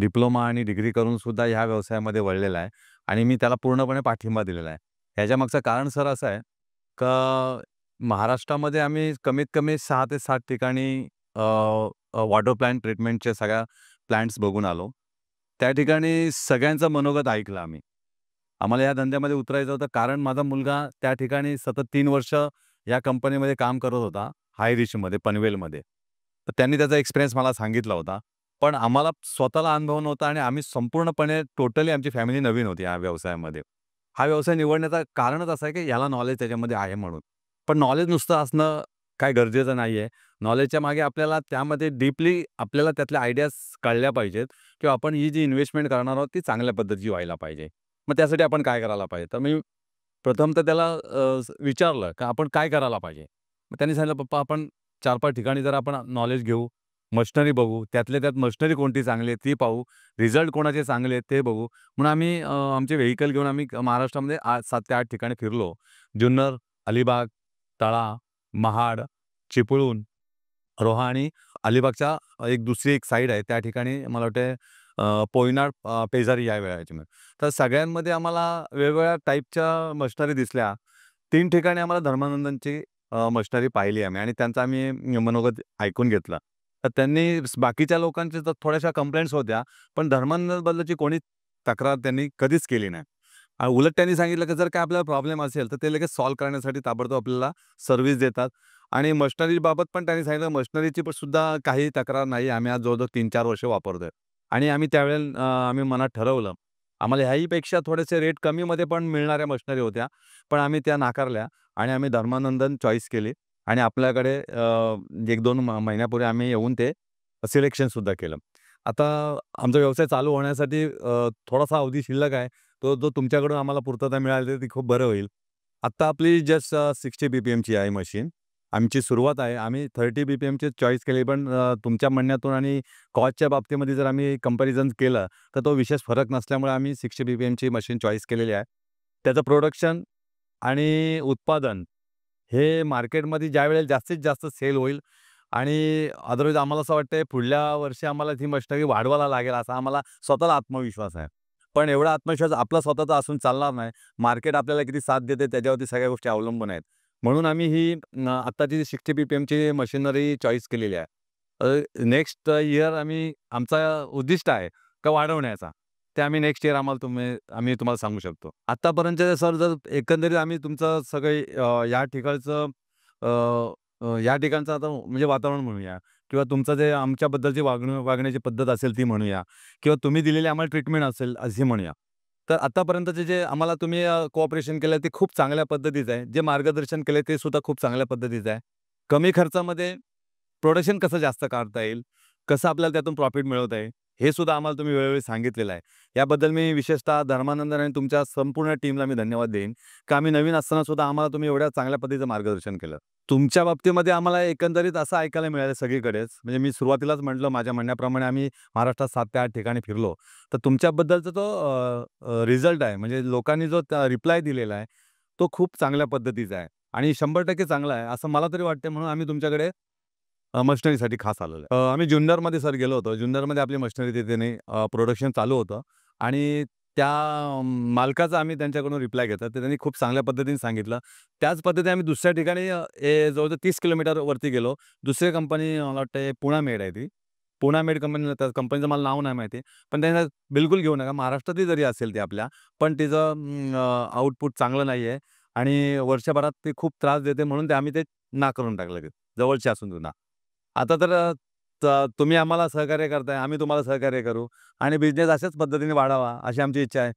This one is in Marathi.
डिप्लोमा आणि डिग्री करून सुद्धा ह्या व्यवसायामध्ये वळलेला आहे आणि मी त्याला पूर्णपणे पाठिंबा दिलेला आहे. ह्याच्यामागचं कारण सर असं आहे, का महाराष्ट्रामध्ये आम्ही कमीत कमी 6 ते 7 ठिकाणी अ, वॉटर प्लांट ट्रीटमेंटच्या सगळ्या प्लांट्स बघून आलो. त्या ठिकाणी सगळ्यांचं मनोगत ऐकलं आम्ही. आम्हाला या धंद्यामध्ये उतरायचं होतं कारण माझा मुलगा त्या ठिकाणी सतत 3 वर्ष या कंपनीमध्ये काम करत होता, हाय रिचमध्ये, पनवेलमध्ये. तर त्यांनी त्याचा एक्सपिरियन्स मला सांगितला होता. पण आम्हाला स्वतःला अनुभव नव्हता आणि आम्ही संपूर्णपणे टोटली आमची फॅमिली नवीन होती या व्यवसायामध्ये. हा व्यवसाय निवडण्याचं कारणच असं आहे, की याला नॉलेज त्याच्यामध्ये आहे म्हणून. पण नॉलेज नुसतं असणं काय गरजेचं नाहीये. नॉलेजच्या मागे आपल्याला त्यामध्ये डीपली आपल्याला त्यातल्या आयडियाज कळल्या पाहिजेत किंवा आपण ही जी इन्व्हेस्टमेंट करणार आहोत ती चांगल्या पद्धतीची व्हायला पाहिजे. मग त्यासाठी आपण काय करायला पाहिजे? तर मी प्रथम तर त्याला विचारलं, की आपण काय करायला पाहिजे? मग त्यांनी सांगितलं, "पप्पा आपण 4-5 ठिकाणी जर आपण नॉलेज घेऊ, मशिनरी बघू, त्यातल्या त्यात मशिनरी कोणती चांगली आहे ती पाहू, रिझल्ट कोणाचे चांगले आहेत ते बघू." म्हणून आम्ही आमचे व्हेइकल घेऊन आम्ही महाराष्ट्रामध्ये 7 ते 8 ठिकाणी फिरलो. जुन्नर, अलिबाग, तळा, महाड, चिपळूण, रोहा आणि अलिबागच्या दुसरी एक साईड आहे त्या ठिकाणी मला वाटतं पोयनाड, पेजारी या वेळाच्या. तर सगळ्यांमध्ये आम्हाला वेगवेगळ्या टाईपच्या मशिनरी दिसल्या. 3 ठिकाणी आम्हाला धर्मानंदांची मशिनरी पाहिली आम्ही आणि त्यांचा आम्ही मनोगत ऐकून घेतला. तर त्यांनी बाकीच्या लोकांच्या तर थोड्याशा कंप्लेंट्स होत्या, पण धर्मानंदबद्दलची कोणी तक्रार त्यांनी कधीच केली नाही. उलट त्यांनी सांगितलं, की जर काय आपल्याला प्रॉब्लेम असेल, तर ते लगेच सॉल्व्ह करण्यासाठी ताबडतोब आपल्याला सर्व्हिस देतात आणि मशिनरीबाबत पण त्यांनी सांगितलं, मशिनरीची पण सुद्धा काही तक्रार नाही. आम्ही आज जवळ-जवळ 3-4 वर्ष वापरतोय आणि आम्ही त्यावेळेला आम्ही मनात ठरवलं. आम्हाला ह्याहीपेक्षा थोडेसे रेट कमीमध्ये पण मिळणाऱ्या मशिनरी होत्या. पण आम्ही त्या नाकारल्या आणि आम्ही धर्मानंदन चॉईस केली आणि आपल्याकडे 1-2 महिन्यापूर्वी आम्ही येऊन ते सिलेक्शन सुद्धा केलं. आता आमचा व्यवसाय चालू होण्यासाठी थोडासा अवधी शिल्लक आहे. तो जो तुमच्याकडून आम्हाला पूर्तता मिळाली तर ती खूप बरं होईल. आत्ता आपली जस्ट 60 बी-पी-एमची आहे मशीन. आमची सुरुवात आहे. आम्ही 30 बी-पी-एमची चॉईस केली, पण तुमच्या म्हणण्यातून आणि कॉस्टच्या बाबतीमध्ये जर आम्ही कंपॅरिझन केलं, तर तो विशेष फरक नसल्यामुळे आम्ही 60 बी-पी-एमची मशीन चॉईस केलेली आहे. त्याचं प्रोडक्शन आणि उत्पादन हे मार्केटमध्ये ज्यावेळेला जास्तीत जास्त सेल होईल आणि अदरवाईज आम्हाला असं वाटतंय पुढल्या वर्षी आम्हाला ती मशिनरी वाढवायला लागेल असा आम्हाला स्वतःला आत्मविश्वास आहे. पण एवढा आत्मविश्वास आपला स्वतःचा असून चालणार नाही. मार्केट आपल्याला किती साथ देते त्याच्यावरती सगळ्या गोष्टी अवलंबून आहेत. म्हणून आम्ही ही आत्ताची 60 बी-पी-एमची मशिनरी चॉईस केलेली आहे. नेक्स्ट इयर आमचा उद्दिष्ट आहे का वाढवण्याचा. ते आम्ही नेक्स्ट इयर आम्ही तुम्हाला सांगू शकतो. आत्तापर्यंत सर जर एकंदरीत आम्ही तुमचं सगळे या ठिकाणचं अ, या ठिकाणचं आता म्हणजे वातावरण म्हणूया किंवा तुमचं जे आमच्याबद्दलची वागण्याची पद्धत असेल ती म्हणूया किंवा तुम्ही दिलेली आम्हाला ट्रीटमेंट असेल अशी म्हणूया. तर आत्तापर्यंतचे जे आम्हाला तुम्ही कोऑपरेशन केलं ते खूप चांगल्या पद्धतीचं आहे. जे मार्गदर्शन केले ते सुद्धा खूप चांगल्या पद्धतीचं आहे. कमी खर्चामध्ये प्रोडक्शन कसं जास्त काढता येईल, कसं आपल्याला त्यातून प्रॉफिट मिळवता येईल, हे सुद्धा आम्हाला तुम्ही वेळोवेळी सांगितलेलं आहे. याबद्दल मी विशेषतः धर्मानंद आणि तुमच्या संपूर्ण टीमला मी धन्यवाद देईन, की आम्ही नवीन असताना सुद्धा आम्हाला तुम्ही एवढ्या चांगल्या पद्धतीचं मार्गदर्शन केलं. तुमच्या बाबतीमध्ये आम्हाला एकंदरीत असं ऐकायला मिळालं सगळीकडेच. म्हणजे मी सुरुवातीलाच म्हटलं माझ्या म्हणण्याप्रमाणे आम्ही महाराष्ट्रात 7 ते 8 ठिकाणी फिरलो. तर तुमच्याबद्दलचा तो रिझल्ट आहे म्हणजे लोकांनी जो रिप्लाय दिलेला आहे, तो खूप चांगल्या पद्धतीचा आहे आणि 100% चांगला आहे असं मला तरी वाटतंय म्हणून आम्ही तुमच्याकडे मशिनरीसाठी खास आलेलो आहे. आम्ही जुन्नरमध्ये सर गेलो होतो. जुन्नरमध्ये आपली मशिनरी तिथे नाही प्रोडक्शन चालू होतं आणि त्या मालकाचा आम्ही त्यांच्याकडून रिप्लाय घेतला. तर त्यांनी खूप चांगल्या पद्धतीने सांगितलं. त्याच पद्धतीने आम्ही दुसऱ्या ठिकाणी जवळ-जवळ 30 किलोमीटर वरती गेलो. दुसरी कंपनी मला वाटते पुणामेड आहे ती. पुणामेड कंपनीला त्या कंपनीचं मला नाव नाही माहिती. पण त्यांना बिलकुल घेऊ नका. महाराष्ट्रातली जरी असेल ती आपल्या, पण तिचं आउटपुट चांगलं नाहीये आणि वर्षभरात ती खूप त्रास देते म्हणून आम्ही ते नाकारून टाकलं. जवळची असून सुद्धा. आता तर तुम्ही आम्हाला सहकार्य करताय, आम्ही तुम्हाला सहकार्य करू आणि बिझनेस अशाच पद्धतीने वाढावा, अशी आमची इच्छा आहे.